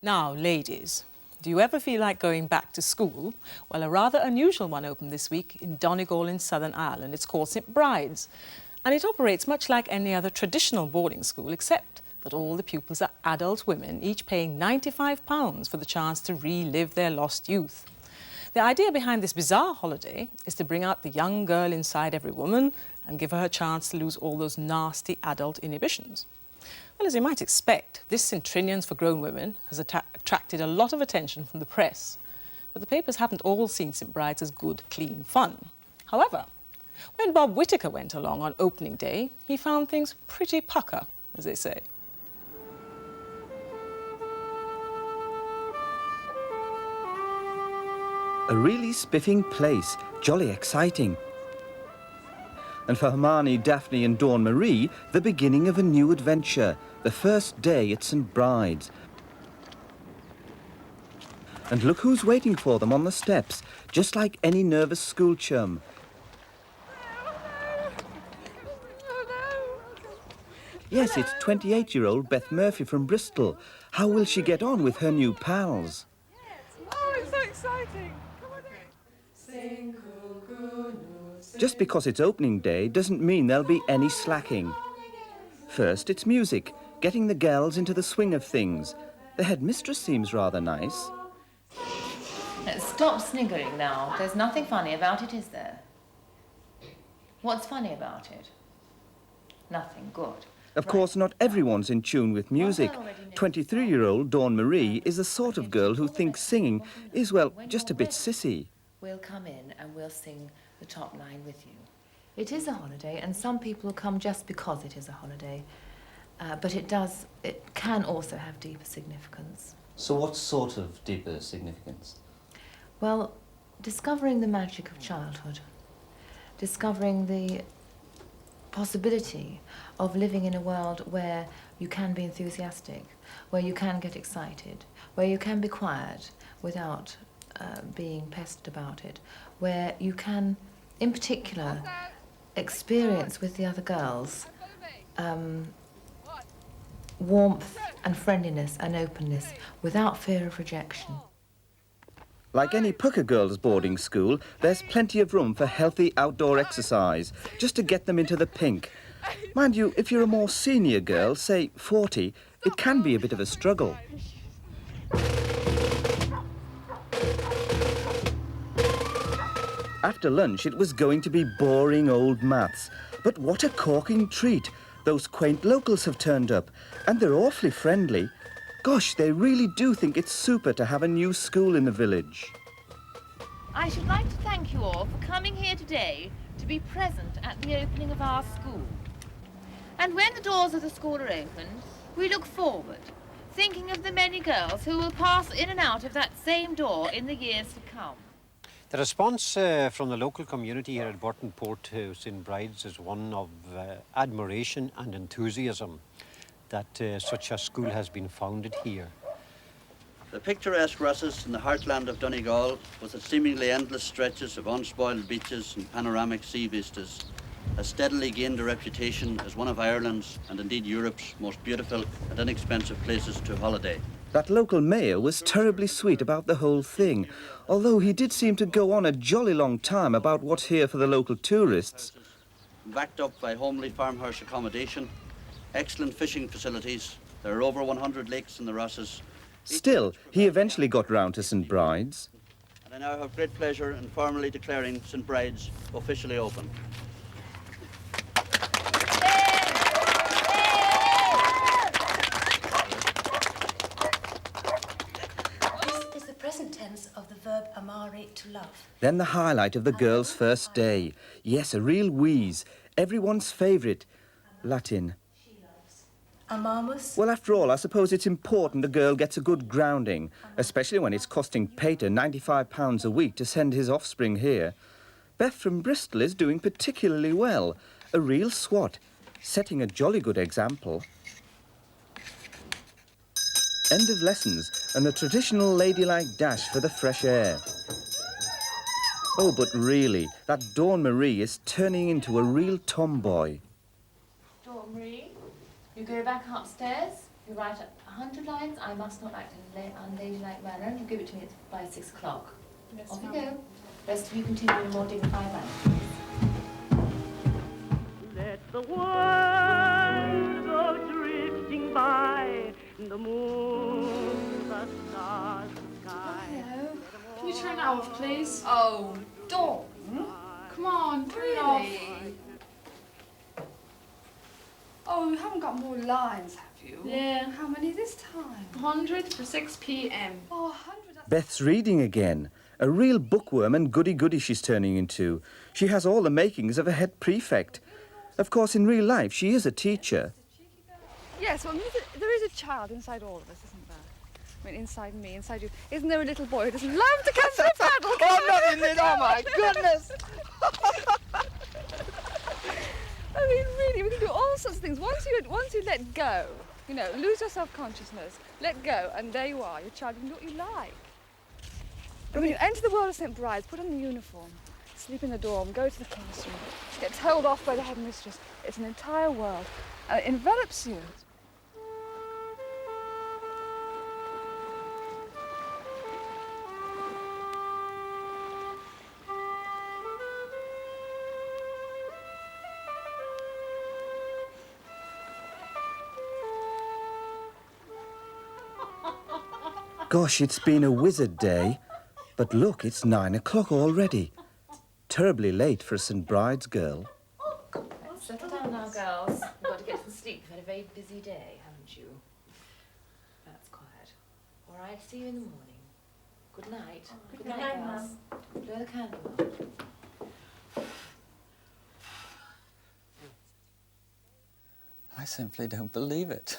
Now, ladies, do you ever feel like going back to school? Well, a rather unusual one opened this week in Donegal in Southern Ireland. It's called St Bride's, and it operates much like any other traditional boarding school, except that all the pupils are adult women, each paying £95 for the chance to relive their lost youth. The idea behind this bizarre holiday is to bring out the young girl inside every woman and give her a chance to lose all those nasty adult inhibitions. Well, as you might expect, this St Trinian's for grown women has attracted a lot of attention from the press. But the papers haven't all seen St Bride's as good, clean fun. However, when Bob Whittaker went along on opening day, he found things pretty pucker, as they say. A really spiffing place, jolly exciting. And for Hermione, Daphne and Dawn Marie, the beginning of a new adventure, the first day at St Bride's. And look who's waiting for them on the steps, just like any nervous school chum. Yes, it's 28-year-old Beth Murphy from Bristol. How will she get on with her new pals? Oh, it's so exciting! Just because it's opening day doesn't mean there'll be any slacking. First, it's music, getting the girls into the swing of things. The headmistress seems rather nice. Stop sniggering now. There's nothing funny about it, is there? What's funny about it? Nothing. Good. Of course, not everyone's in tune with music. 23-year-old Dawn Marie is the sort of girl who thinks singing is, well, just a bit sissy. We'll come in and we'll sing the top line with you. It is a holiday, and some people come just because it is a holiday. But it can also have deeper significance. So what sort of deeper significance? Well, discovering the magic of childhood. Discovering the possibility of living in a world where you can be enthusiastic, where you can get excited, where you can be quiet without being pestered about it, where you can, in particular, experience with the other girls warmth and friendliness and openness without fear of rejection. Like any pucker girls' boarding school, there's plenty of room for healthy outdoor exercise, just to get them into the pink. Mind you, if you're a more senior girl, say 40, it can be a bit of a struggle. After lunch, it was going to be boring old maths. But what a corking treat. Those quaint locals have turned up, and they're awfully friendly. Gosh, they really do think it's super to have a new school in the village. I should like to thank you all for coming here today to be present at the opening of our school. And when the doors of the school are opened, we look forward, thinking of the many girls who will pass in and out of that same door in the years to come. The response from the local community here at Burton Port to St Bride's is one of admiration and enthusiasm that such a school has been founded here. The picturesque russes in the heartland of Donegal, with its seemingly endless stretches of unspoiled beaches and panoramic sea vistas, has steadily gained a reputation as one of Ireland's, and indeed Europe's, most beautiful and inexpensive places to holiday. That local mayor was terribly sweet about the whole thing, although he did seem to go on a jolly long time about what's here for the local tourists. Backed up by homely farmhouse accommodation, excellent fishing facilities, there are over 100 lakes in the Rosses. Still, he eventually got round to St Bride's. And I now have great pleasure in formally declaring St Bride's officially open. Of the verb amare, to love. Then the highlight of the girls' first day. Yes, a real wheeze. Everyone's favourite. Latin. Amamus. Well, after all, I suppose it's important a girl gets a good grounding, especially when it's costing Pater £95 a week to send his offspring here. Beth from Bristol is doing particularly well. A real swot, setting a jolly good example. End of lessons, and the traditional ladylike dash for the fresh air. Oh, but really, that Dawn Marie is turning into a real tomboy. Dawn Marie, you go back upstairs. You write 100 lines. I must not act in an unladylike manner. You give it to me by 6 o'clock. Yes, Off you ma'am. go. Rest of you continue in a more dignified manner. Let the world go drifting by, the moon, the stars, the sky. Hello. Can you turn that off, please? Oh, Dawn. Come on, turn it off. Oh, you haven't got more lines, have you? Yeah. How many this time? 100 for 6 p.m. Oh, 100. That's... Beth's reading again. A real bookworm and goody-goody she's turning into. She has all the makings of a head prefect. Of course, in real life, she is a teacher. Yes, well, there is a child inside all of us, isn't there? I mean, inside me, inside you. Isn't there a little boy who doesn't love to catch the paddle? Oh, I'm not in it, oh my goodness! I mean, really, we can do all sorts of things. Once you let go, you know, lose your self-consciousness, let go, and there you are, your child, you can do what you like. But when you enter the world of St. Bride's, put on the uniform, sleep in the dorm, go to the classroom, get told off by the headmistress. It's an entire world, and it envelops you. Gosh, it's been a wizard day. But look, it's 9 o'clock already. Terribly late for a St. Bride's girl. Settle down now, girls. You've got to get some sleep. You've had a very busy day, haven't you? That's quiet. All right, see you in the morning. Good night. Good night, girls. Blow the candle out. I simply don't believe it.